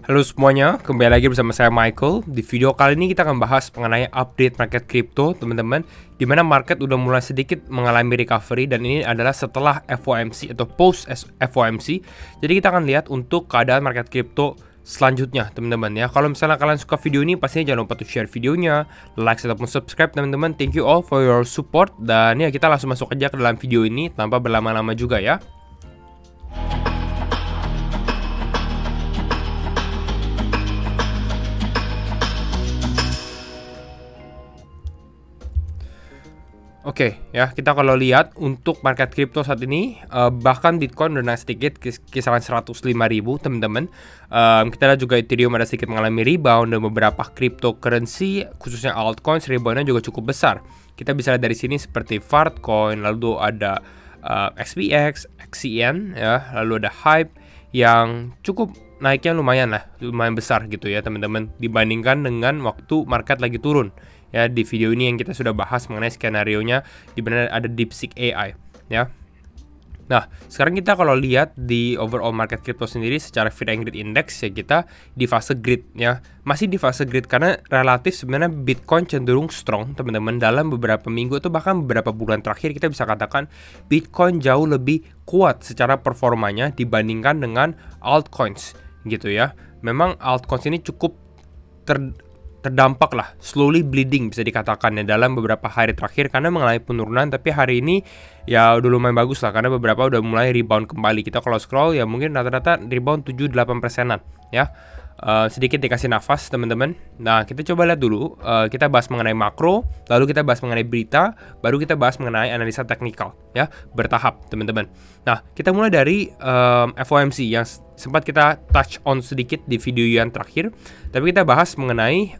Halo semuanya, kembali lagi bersama saya Michael. Di video kali ini kita akan bahas mengenai update market crypto, teman-teman. Di mana market udah mulai sedikit mengalami recovery dan ini adalah setelah FOMC atau post FOMC. Jadi kita akan lihat untuk keadaan market crypto selanjutnya, teman-teman ya. Kalau misalnya kalian suka video ini, pastinya jangan lupa untuk share videonya, like ataupun subscribe, teman-teman. Thank you all for your support. Dan ya kita langsung masuk aja ke dalam video ini tanpa berlama-lama juga ya. Oke, ya kita kalau lihat untuk market crypto saat ini, bahkan Bitcoin udah naik sedikit kisaran 105.000, teman-teman. Kita lihat juga Ethereum ada sedikit mengalami rebound dan beberapa cryptocurrency khususnya altcoins reboundnya juga cukup besar. Kita bisa lihat dari sini seperti Fartcoin, lalu ada XPX, XCN, ya, lalu ada Hype yang cukup naiknya lumayan besar gitu ya teman-teman, dibandingkan dengan waktu market lagi turun. Ya, di video ini yang kita sudah bahas mengenai skenario-nya di mana ada DeepSeek AI ya. Nah, sekarang kita kalau lihat di overall market crypto sendiri secara fear and greed index ya, kita di fase greed ya. Masih di fase greed karena relatif sebenarnya Bitcoin cenderung strong, teman-teman. Dalam beberapa minggu atau bahkan beberapa bulan terakhir kita bisa katakan Bitcoin jauh lebih kuat secara performanya dibandingkan dengan altcoins gitu ya. Memang altcoins ini cukup terdampak lah, slowly bleeding bisa dikatakan ya dalam beberapa hari terakhir karena mengalami penurunan, tapi hari ini ya udah lumayan bagus lah karena beberapa udah mulai rebound kembali. Kita kalau scroll ya mungkin rata-rata rebound 7-8%-an ya. Sedikit dikasih nafas teman-teman. Nah, kita coba lihat dulu, kita bahas mengenai makro, lalu kita bahas mengenai berita, baru kita bahas mengenai analisa teknikal ya, bertahap teman-teman. Nah, kita mulai dari FOMC yang sempat kita touch on sedikit di video yang terakhir, tapi kita bahas mengenai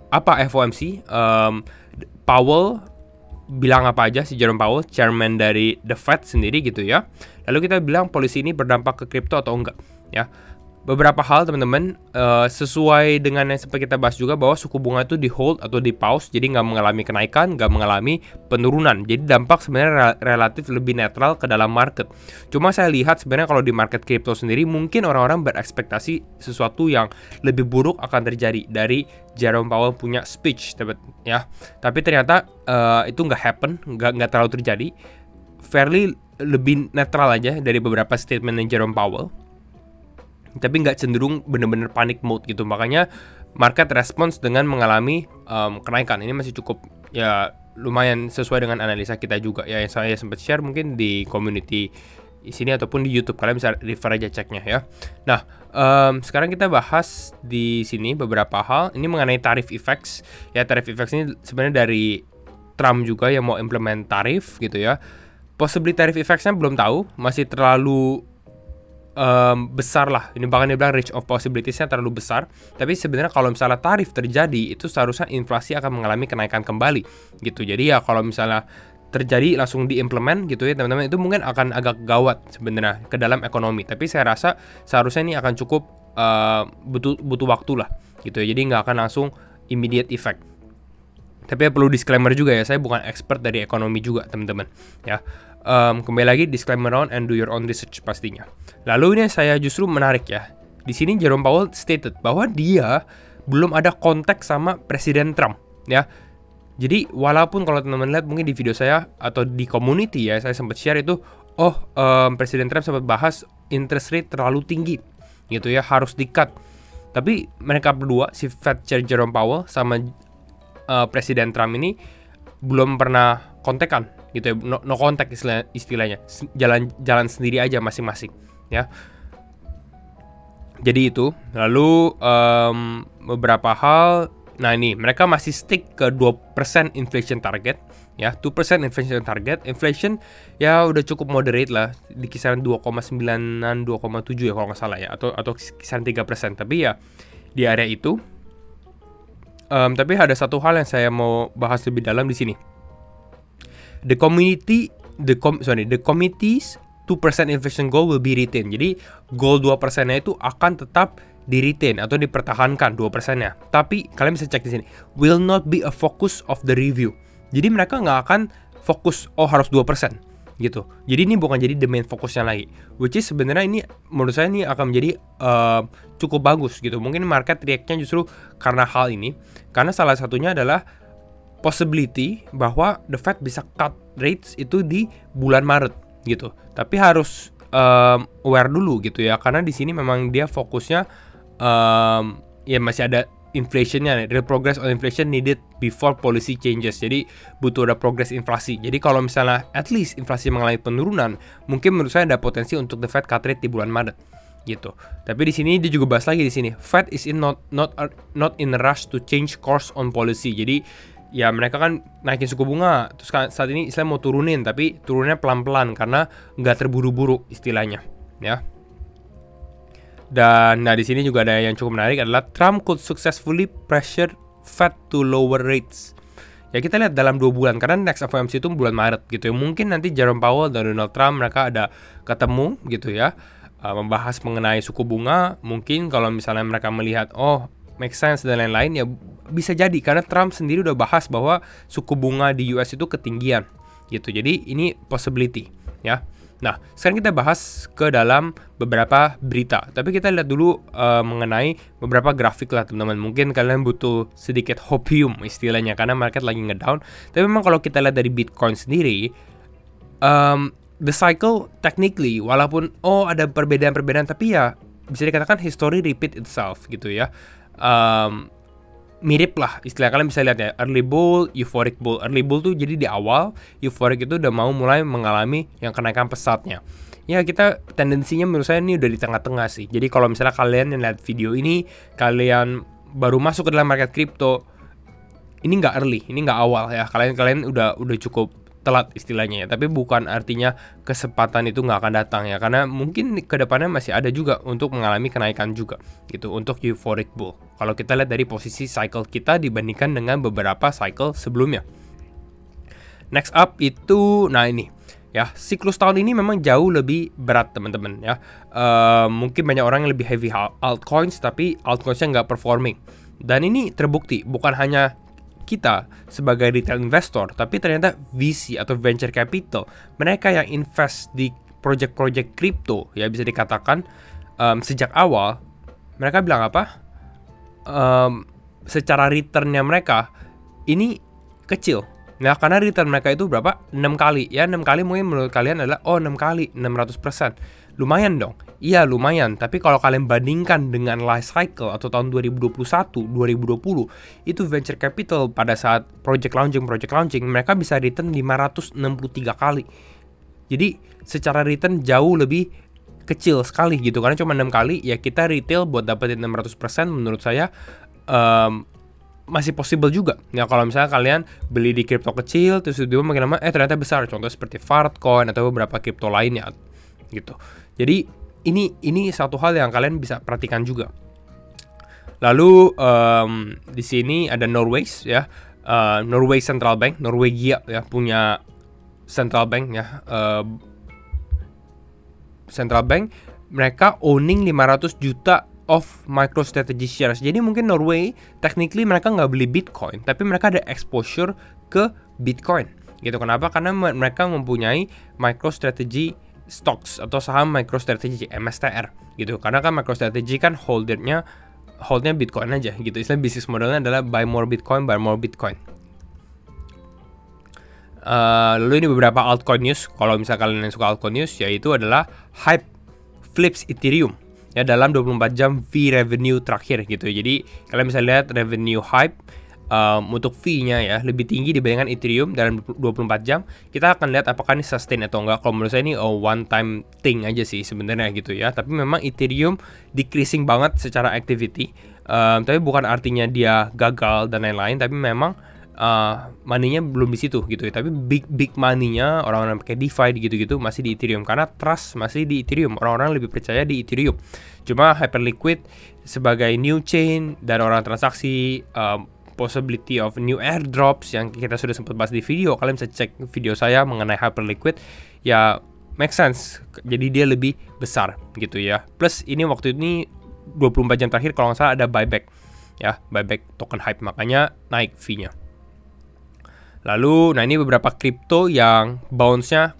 apa FOMC, Powell bilang apa aja, si Jerome Powell, chairman dari The Fed sendiri gitu ya. Lalu kita bilang polisi ini berdampak ke kripto atau enggak ya. Beberapa hal teman-teman, sesuai dengan yang sempat kita bahas juga bahwa suku bunga itu di hold atau di pause, jadi nggak mengalami kenaikan, nggak mengalami penurunan. Jadi dampak sebenarnya relatif lebih netral ke dalam market. Cuma saya lihat sebenarnya kalau di market crypto sendiri mungkin orang-orang berekspektasi sesuatu yang lebih buruk akan terjadi dari Jerome Powell punya speech, ya. Tapi ternyata itu nggak happen, nggak terlalu terjadi. Fairly lebih netral aja dari beberapa statement Jerome Powell. Tapi nggak cenderung bener-bener panic mode gitu, makanya market response dengan mengalami kenaikan ini masih cukup ya lumayan sesuai dengan analisa kita juga ya, yang saya sempat share mungkin di community di sini ataupun di YouTube, kalian bisa refer aja ceknya ya. Nah, sekarang kita bahas di sini beberapa hal ini mengenai tarif effects ya. Tarif effects ini sebenarnya dari Trump juga yang mau implement tarif gitu ya. Possibly tarif effects-nya belum tahu, masih terlalu besar lah. Ini bahkan dia bilang range of possibilities-nya terlalu besar. Tapi sebenarnya kalau misalnya tarif terjadi, itu seharusnya inflasi akan mengalami kenaikan kembali gitu. Jadi ya kalau misalnya terjadi langsung diimplement gitu ya teman-teman, itu mungkin akan agak gawat sebenarnya ke dalam ekonomi. Tapi saya rasa seharusnya ini akan cukup butuh waktu lah gitu ya. Jadi nggak akan langsung immediate effect. Tapi ya perlu disclaimer juga ya, saya bukan expert dari ekonomi juga teman-teman ya. Kembali lagi disclaimer on and do your own research pastinya. Lalu ini saya justru menarik ya. Di sini Jerome Powell stated bahwa dia belum ada kontak sama Presiden Trump ya. Jadi walaupun kalau teman-teman lihat mungkin di video saya atau di community ya, saya sempat share itu, Presiden Trump sempat bahas interest rate terlalu tinggi gitu ya, harus di-cut. Tapi mereka berdua, si Fed Chair Jerome Powell sama Presiden Trump ini belum pernah kontekan gitu ya, no kontak istilahnya, jalan sendiri aja masing-masing ya. Jadi itu, lalu beberapa hal, nah ini mereka masih stick ke 2% inflation target ya, 2% inflation target. Inflation ya udah cukup moderate lah, di kisaran 2,9an 2,7 ya kalau nggak salah ya, atau kisaran 3%. Tapi ya di area itu. Tapi ada satu hal yang saya mau bahas lebih dalam di sini. The committee's 2% inflation goal will be retained. Jadi goal 2%-nya itu akan tetap di-retain atau dipertahankan 2%-nya. Tapi kalian bisa cek di sini, will not be a focus of the review. Jadi mereka nggak akan fokus harus 2%. gitu. Jadi ini bukan jadi the main fokusnya lagi, which is sebenarnya ini menurut saya ini akan menjadi cukup bagus gitu. Mungkin market react-nya justru karena hal ini, karena salah satunya adalah possibility bahwa the Fed bisa cut rates itu di bulan Maret gitu. Tapi harus aware dulu gitu ya, karena di sini memang dia fokusnya ya masih ada inflationnya, real progress on inflation needed before policy changes. Jadi butuh ada progress inflasi. Jadi kalau misalnya at least inflasi mengalami penurunan, mungkin menurut saya ada potensi untuk the Fed cut rate di bulan Maret gitu. Tapi di sini dia juga bahas lagi di sini, Fed is not in a rush to change course on policy. Jadi ya mereka kan naikin suku bunga, terus saat ini Islam mau turunin, tapi turunnya pelan-pelan karena nggak terburu-buru istilahnya, ya. Dan nah di sini juga ada yang cukup menarik adalah Trump could successfully pressure Fed to lower rates. Ya kita lihat dalam 2 bulan, karena next FOMC itu bulan Maret gitu ya. Mungkin nanti Jerome Powell dan Donald Trump mereka ada ketemu gitu ya, membahas mengenai suku bunga. Mungkin kalau misalnya mereka melihat make sense dan lain-lain, ya bisa jadi karena Trump sendiri udah bahas bahwa suku bunga di US itu ketinggian gitu. Jadi ini possibility ya. Nah, sekarang kita bahas ke dalam beberapa berita. Tapi kita lihat dulu mengenai beberapa grafik lah teman-teman. Mungkin kalian butuh sedikit hopium istilahnya karena market lagi ngedown. Tapi memang kalau kita lihat dari Bitcoin sendiri, the cycle technically walaupun ada perbedaan-perbedaan, tapi ya bisa dikatakan history repeat itself gitu ya. Mirip lah istilah, kalian bisa lihat ya, early bull, euphoric bull. Early bull tuh jadi di awal, euphoric itu udah mau mulai mengalami yang kenaikan pesatnya. Ya kita tendensinya menurut saya ini udah di tengah-tengah sih. Jadi kalau misalnya kalian yang lihat video ini, kalian baru masuk ke dalam market crypto, ini nggak early, ini nggak awal ya. Kalian udah cukup telat istilahnya ya. Tapi bukan artinya kesempatan itu nggak akan datang ya, karena mungkin kedepannya masih ada juga untuk mengalami kenaikan juga gitu untuk euphoric bull. Kalau kita lihat dari posisi cycle kita dibandingkan dengan beberapa cycle sebelumnya. Next up itu, nah ini ya, siklus tahun ini memang jauh lebih berat teman-teman ya. Mungkin banyak orang yang lebih heavy altcoins, tapi altcoinsnya nggak performing. Dan ini terbukti bukan hanya kita sebagai retail investor, tapi ternyata VC atau venture capital, mereka yang invest di project-project crypto ya bisa dikatakan sejak awal mereka bilang apa? Secara returnnya mereka ini kecil. Nah karena return mereka itu berapa? 6 kali ya. 6 kali mungkin menurut kalian adalah 6 kali 600%. Lumayan dong. Iya lumayan, tapi kalau kalian bandingkan dengan life cycle atau tahun 2021, 2020, itu venture capital pada saat project launching mereka bisa return 563 kali. Jadi secara return jauh lebih kecil sekali gitu, karena cuma 6 kali ya. Kita retail buat dapetin 600% menurut saya masih possible juga. Ya kalau misalnya kalian beli di kripto kecil terus tiba-tiba makin lama ternyata besar, contoh seperti Fartcoin atau beberapa kripto lainnya gitu. Jadi ini satu hal yang kalian bisa perhatikan juga. Lalu di sini ada Norway ya, Norway Central Bank, Norwegia ya punya central bank ya, central bank mereka owning 500 juta of MicroStrategy shares. Jadi mungkin Norway technically mereka nggak beli Bitcoin, tapi mereka ada exposure ke Bitcoin gitu. Kenapa? Karena mereka mempunyai MicroStrategy stocks atau saham MicroStrategy MSTR gitu. Karena kan MicroStrategy kan holdnya Bitcoin aja gitu. Istilah bisnis modelnya adalah buy more Bitcoin. Lalu ini beberapa altcoin news. Kalau misalnya kalian yang suka altcoin news, yaitu adalah Hype flips Ethereum ya dalam 24 jam fee revenue terakhir gitu. Jadi kalian bisa lihat revenue Hype untuk fee-nya ya lebih tinggi dibandingkan Ethereum dalam 24 jam. Kita akan lihat apakah ini sustain atau enggak. Kalau menurut saya ini one time thing aja sih sebenarnya gitu ya. Tapi memang Ethereum decreasing banget secara activity. Tapi bukan artinya dia gagal dan lain-lain, tapi memang money-nya belum di situ gitu ya. Tapi big money-nya orang-orang pakai DeFi gitu-gitu masih di Ethereum karena trust masih di Ethereum. Orang-orang lebih percaya di Ethereum. Cuma Hyperliquid sebagai new chain dan orang transaksi, possibility of new airdrops yang kita sudah sempat bahas di video. Kalian bisa cek video saya mengenai Hyperliquid ya, make sense. Jadi dia lebih besar gitu ya. Plus ini waktu ini 24 jam terakhir kalau nggak salah ada buyback ya, buyback token Hype, makanya naik fee-nya. Lalu nah ini beberapa kripto yang bounce-nya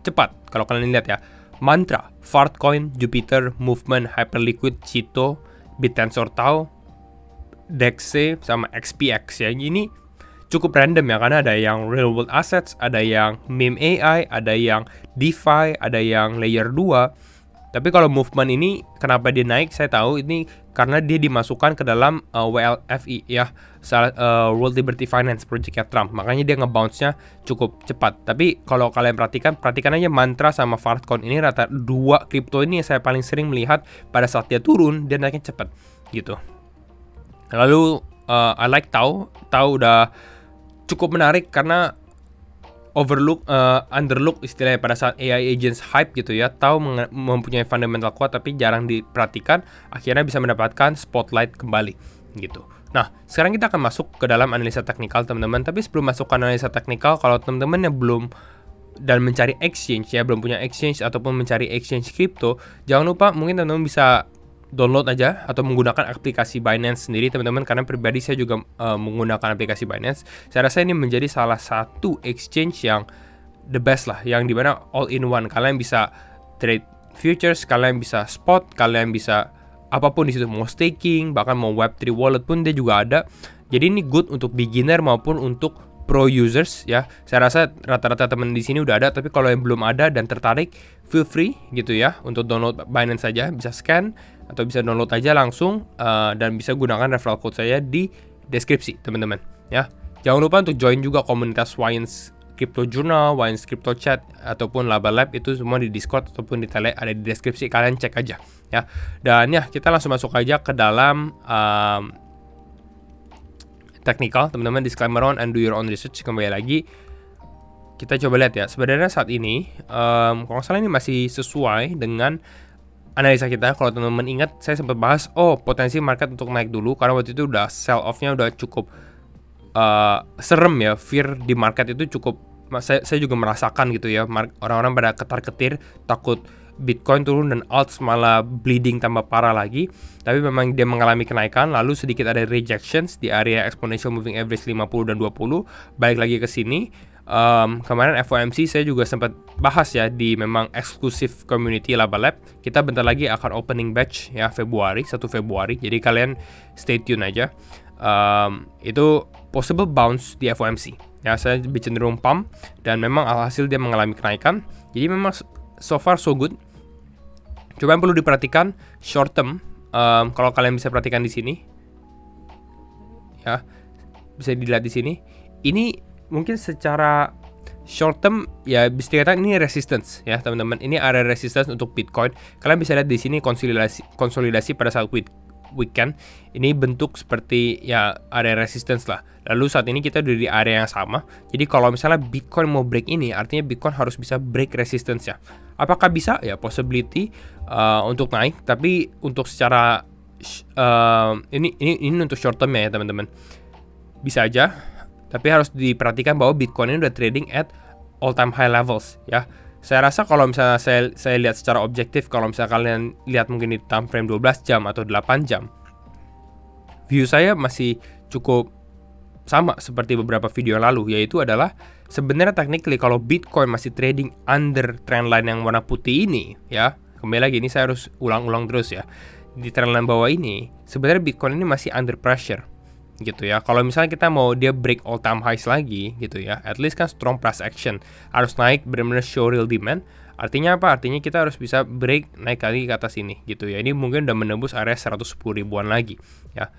cepat. Kalau kalian lihat ya, Mantra, Fartcoin, Jupiter, Movement, Hyperliquid, Cito, BitTensor Tau, DEXE, sama XPX ya. Ini cukup random ya, karena ada yang real world assets, ada yang meme AI, ada yang DeFi, ada yang layer 2. Tapi kalau Movement ini kenapa dia naik, saya tahu ini karena dia dimasukkan ke dalam WLFI ya, World Liberty Finance Project-nya Trump. Makanya dia nge-bounce-nya cukup cepat. Tapi kalau kalian perhatikan aja Mantra sama Fartcoin ini rata dua kripto ini yang saya paling sering melihat pada saat dia turun, dia naiknya cepat gitu. Lalu I like Tau udah cukup menarik karena underlook istilahnya pada saat AI agents hype gitu ya. Tau mempunyai fundamental kuat tapi jarang diperhatikan, akhirnya bisa mendapatkan spotlight kembali gitu. Nah, sekarang kita akan masuk ke dalam analisa teknikal teman-teman. Tapi sebelum masuk ke analisa teknikal, kalau teman-teman yang belum dan mencari exchange ya, belum punya exchange ataupun mencari exchange crypto, jangan lupa mungkin teman-teman bisa download aja atau menggunakan aplikasi Binance sendiri teman-teman, karena pribadi saya juga menggunakan aplikasi Binance. Saya rasa ini menjadi salah satu exchange yang the best lah, yang dimana all in one. Kalian bisa trade futures, kalian bisa spot, kalian bisa apapun di situ, mau staking, bahkan mau Web3 wallet pun dia juga ada. Jadi ini good untuk beginner maupun untuk pro users ya. Saya rasa rata-rata teman di sini udah ada, tapi kalau yang belum ada dan tertarik, feel free gitu ya untuk download Binance saja, bisa scan atau bisa download aja langsung dan bisa gunakan referral code saya di deskripsi teman-teman ya. Jangan lupa untuk join juga komunitas Wines Crypto Journal, Wines Crypto Chat ataupun Laba Lab, itu semua di Discord ataupun di Telegram, ada di deskripsi, kalian cek aja ya. Dan ya kita langsung masuk aja ke dalam technical teman-teman. Disclaimer on and do your own research. Kembali lagi kita coba lihat ya, sebenarnya saat ini kalau nggak salah ini masih sesuai dengan analisa kita. Kalau teman-teman ingat, saya sempat bahas potensi market untuk naik dulu, karena waktu itu udah sell off-nya udah cukup serem ya, fear di market itu cukup, saya juga merasakan gitu ya, orang-orang pada ketar-ketir takut Bitcoin turun dan alts malah bleeding tambah parah lagi. Tapi memang dia mengalami kenaikan, lalu sedikit ada rejections di area exponential moving average 50 dan 20, balik lagi ke sini. Kemarin FOMC saya juga sempat bahas ya di memang eksklusif community Laba Lab. Kita bentar lagi akan opening batch ya, 1 Februari. Jadi kalian stay tune aja. Itu possible bounce di FOMC. Ya, saya lebih cenderung pump dan memang alhasil dia mengalami kenaikan. Jadi memang so far so good. Coba yang perlu diperhatikan short term. Kalau kalian bisa perhatikan di sini, ya bisa dilihat di sini. Ini mungkin secara short term ya bisa dikatakan ini resistance ya teman-teman. Ini area resistance untuk Bitcoin. Kalian bisa lihat di sini konsolidasi pada saat weekend. Ini bentuk seperti ya area resistance lah. Lalu saat ini kita udah di area yang sama. Jadi kalau misalnya Bitcoin mau break ini, artinya Bitcoin harus bisa break resistance ya. Apakah bisa? Ya possibility untuk naik. Tapi untuk secara ini untuk short term ya teman-teman. Bisa aja. Tapi harus diperhatikan bahwa Bitcoin ini udah trading at all time high levels ya. Saya rasa kalau misalnya saya lihat secara objektif, kalau misalnya kalian lihat mungkin di time frame 12 jam atau 8 jam, view saya masih cukup sama seperti beberapa video yang lalu, yaitu adalah sebenarnya technically kalau Bitcoin masih trading under trendline yang warna putih ini ya. Kembali lagi, ini saya harus ulang-ulang terus ya. Di trendline bawah ini sebenarnya Bitcoin ini masih under pressure gitu ya. Kalau misalnya kita mau dia break all time highs lagi gitu ya, at least kan strong price action, harus naik benar-benar show real demand. Artinya apa? Artinya kita harus bisa break naik lagi ke atas ini gitu ya. Ini mungkin udah menembus area 110 ribuan lagi ya.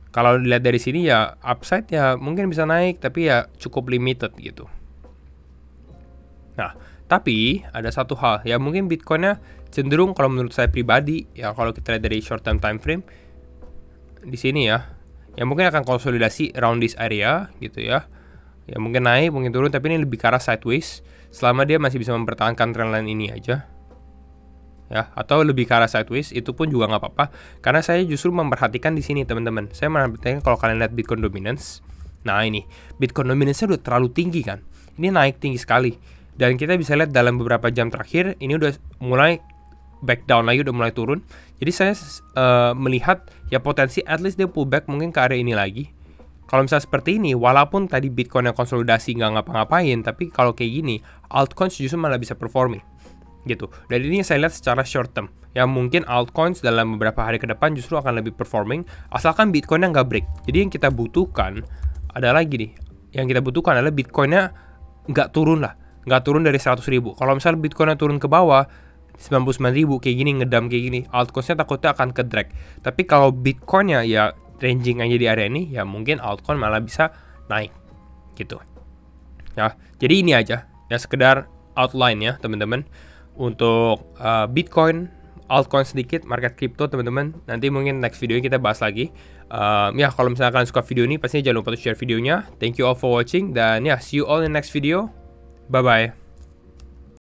Kalau dilihat dari sini ya upside ya mungkin bisa naik, tapi ya cukup limited gitu. Nah, tapi ada satu hal ya, mungkin Bitcoinnya cenderung kalau menurut saya pribadi ya, kalau kita lihat dari short term time frame di sini ya mungkin akan konsolidasi around this area gitu ya. Ya mungkin naik, mungkin turun, tapi ini lebih ke arah sideways selama dia masih bisa mempertahankan trendline ini aja. Ya, atau lebih ke arah sideways itu pun juga nggak apa-apa, karena saya justru memperhatikan di sini teman-teman. Saya memperhatikan kalau kalian lihat Bitcoin dominance. Nah, ini Bitcoin dominance-nya udah terlalu tinggi kan. Ini naik tinggi sekali. Dan kita bisa lihat dalam beberapa jam terakhir ini udah mulai back down lagi, udah mulai turun. Jadi saya melihat ya potensi at least dia pullback mungkin ke area ini lagi. kalau misalnya seperti ini, walaupun tadi Bitcoin yang konsolidasi nggak ngapa-ngapain, tapi kalau kayak gini, altcoins justru malah bisa performing gitu. Dan ini saya lihat secara short term. Ya mungkin altcoins dalam beberapa hari ke depan justru akan lebih performing, asalkan Bitcoinnya nggak break. Jadi yang kita butuhkan adalah gini, yang kita butuhkan adalah Bitcoinnya nggak turun lah, nggak turun dari 100.000. Kalau misalnya Bitcoinnya turun ke bawah 99.000 kayak gini, ngedam kayak gini, altcoinsnya takutnya akan ke drag. Tapi kalau Bitcoinnya ya ranging aja di area ini, ya mungkin altcoin malah bisa naik gitu. Ya, jadi ini aja ya, sekedar outline ya teman-teman untuk Bitcoin, altcoin sedikit, market crypto teman-teman. Nanti mungkin next video kita bahas lagi. Ya kalau misalnya kalian suka video ini, pastinya jangan lupa untuk share videonya. Thank you all for watching, dan ya see you all in next video. Bye bye.